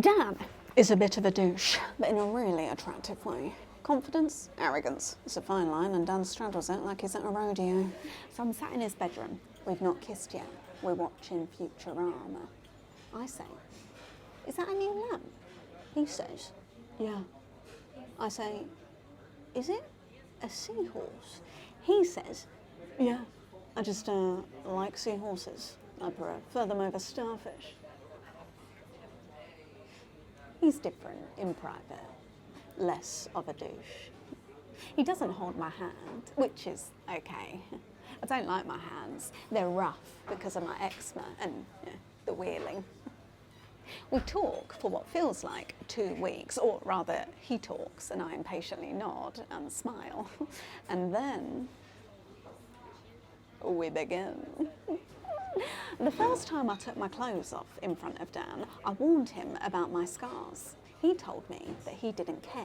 Dan is a bit of a douche, but in a really attractive way. Confidence, arrogance. It's a fine line, and Dan straddles it like he's at a rodeo. So I'm sat in his bedroom. We've not kissed yet. We're watching Futurama. I say, "Is that a new lamp?" He says, "Yeah." I say, "Is it a seahorse?" He says, "Yeah. I just like seahorses. I prefer them over starfish." He's different in private, less of a douche. He doesn't hold my hand, which is okay. I don't like my hands. They're rough because of my eczema and the wheeling. We talk for what feels like 2 weeks, or rather, he talks and I impatiently nod and smile. And then we begin. The first time I took my clothes off in front of Dan, I warned him about my scars. He told me that he didn't care,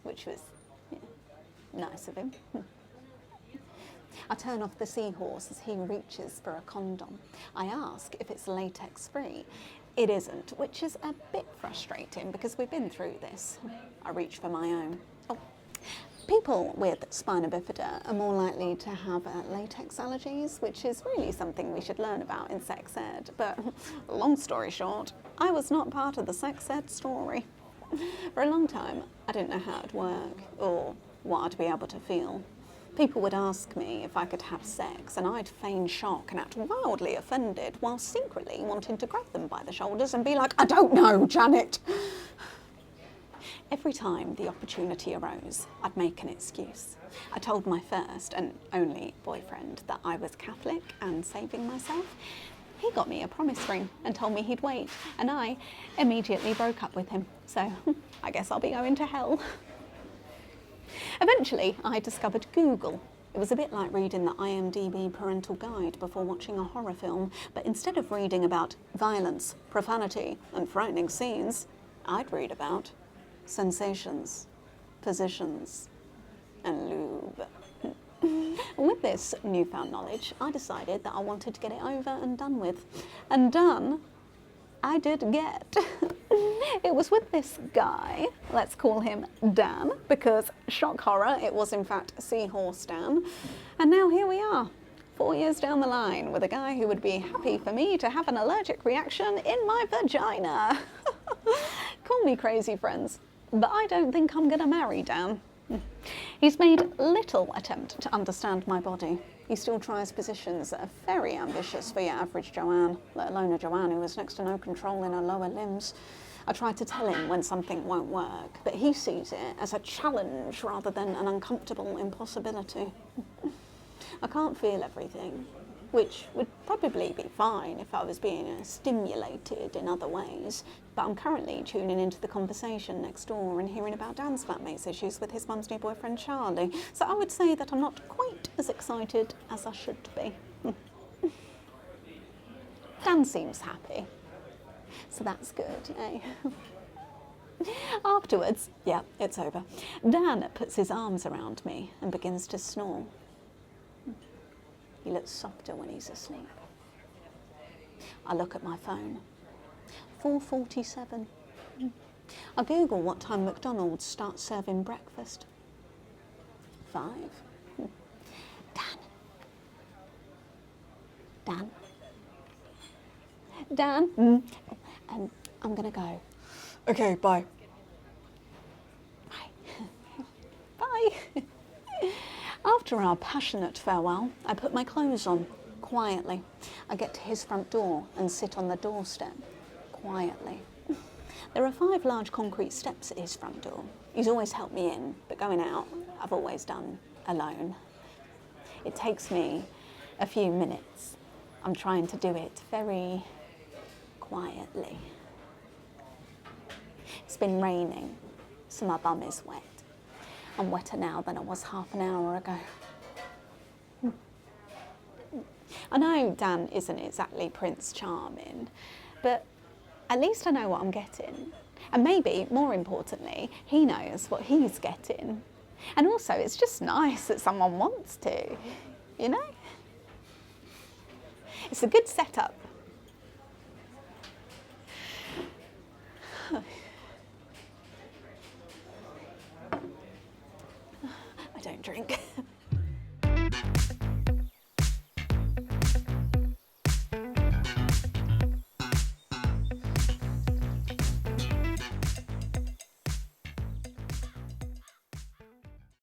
which was nice of him. I turn off the seahorse as he reaches for a condom. I ask if it's latex-free. It isn't, which is a bit frustrating because we've been through this. I reach for my own. People with spina bifida are more likely to have latex allergies, which is really something we should learn about in sex ed. But long story short, I was not part of the sex ed story. For a long time, I didn't know how it'd work or what I'd be able to feel. People would ask me if I could have sex, and I'd feign shock and act wildly offended while secretly wanting to grab them by the shoulders and be like, "I don't know, Janet." Every time the opportunity arose, I'd make an excuse. I told my first and only boyfriend that I was Catholic and saving myself. He got me a promise ring and told me he'd wait, and I immediately broke up with him. So I guess I'll be going to hell. Eventually, I discovered Google. It was a bit like reading the IMDb parental guide before watching a horror film, but instead of reading about violence, profanity, and frightening scenes, I'd read about sensations, positions, and lube. With this newfound knowledge, I decided that I wanted to get it over and done with. And done, I did get. It was with this guy, let's call him Dan, because shock horror, it was in fact Seahorse Dan. And now here we are, 4 years down the line, with a guy who would be happy for me to have an allergic reaction in my vagina. Call me crazy, friends, but I don't think I'm gonna marry Dan. He's made little attempt to understand my body. He still tries positions that are very ambitious for your average Joanne, let alone a Joanne who has next to no control in her lower limbs. I try to tell him when something won't work, but he sees it as a challenge rather than an uncomfortable impossibility. I can't feel everything, which would probably be fine if I was being stimulated in other ways, but I'm currently tuning into the conversation next door and hearing about Dan's flatmate's issues with his mum's new boyfriend Charlie, so I would say that I'm not quite as excited as I should be. Dan seems happy, so that's good, eh? Afterwards, yeah, it's over, Dan puts his arms around me and begins to snore. He looks softer when he's asleep. I look at my phone. 4:47. I Google what time McDonald's starts serving breakfast. 5. Dan? I'm gonna go. Okay, bye. Bye. After our passionate farewell, I put my clothes on, quietly. I get to his front door and sit on the doorstep, quietly. There are 5 large concrete steps at his front door. He's always helped me in, but going out, I've always done alone. It takes me a few minutes. I'm trying to do it very quietly. It's been raining, so my bum is wet. I'm wetter now than I was half an hour ago. I know Dan isn't exactly Prince Charming, but at least I know what I'm getting. And maybe, more importantly, he knows what he's getting. And also, it's just nice that someone wants to, you know? It's a good setup. I don't drink.